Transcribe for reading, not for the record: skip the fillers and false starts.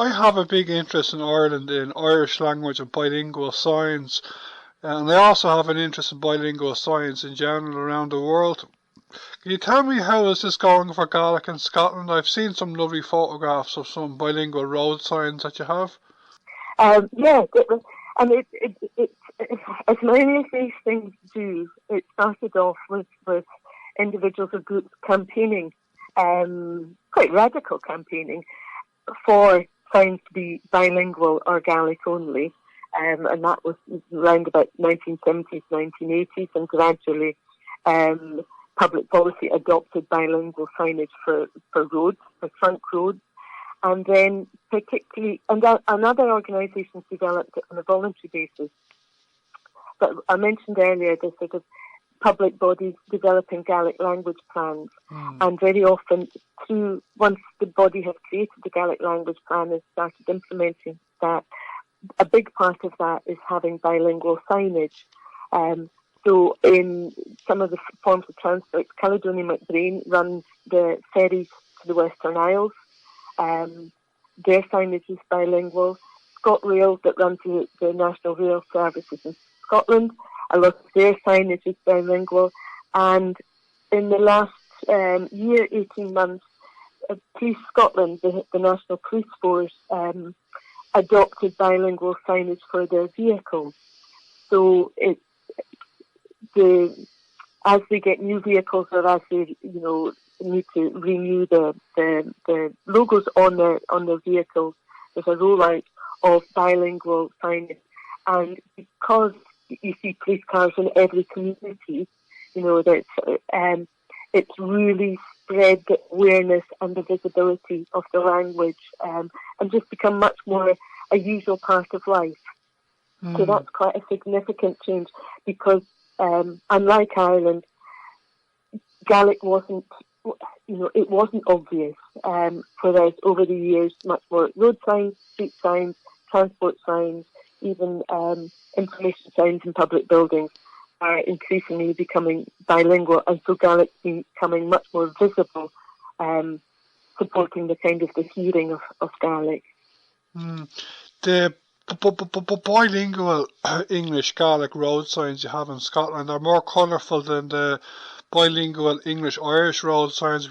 I have a big interest in Ireland in Irish language and bilingual signs, and I also have an interest in bilingual signs in general around the world. Can you tell me how is this going for Gaelic in Scotland? I've seen some lovely photographs of some bilingual road signs that you have. Yeah, and as many of these things do, it started off with individuals or groups campaigning, quite radical campaigning, for signs to be bilingual or Gaelic only. And that was around about 1970s, 1980s, and gradually public policy adopted bilingual signage for roads, for trunk roads. And then particularly, and other organisations developed it on a voluntary basis. But I mentioned earlier the sort of public bodies developing Gaelic language plans. And very often, once the body has created the Gaelic language plan and started implementing that, a big part of that is having bilingual signage. So in some of the forms of transport, Caledonian McBrain runs the ferries to the Western Isles. Their signage is bilingual. ScotRail, that runs the National Rail Services in Scotland, a lot of their signage is bilingual. And in the last year, 18 months, Police Scotland, the National Police Force, adopted bilingual signage for their vehicles. So as they get new vehicles or as they need to renew the logos on their vehicles, there's a rollout of bilingual signage. And because you see police cars in every community, that it's really spread the awareness and the visibility of the language, and just become much more a usual part of life. So that's quite a significant change, because unlike Ireland, Gaelic wasn't obvious. Whereas over the years, much more road signs, street signs, transport signs, even information signs in public buildings are increasingly becoming bilingual, and so Gaelic becoming much more visible, supporting the kind of the hearing of Gaelic. The bilingual English Gaelic road signs you have in Scotland are more colourful than the bilingual English Irish road signs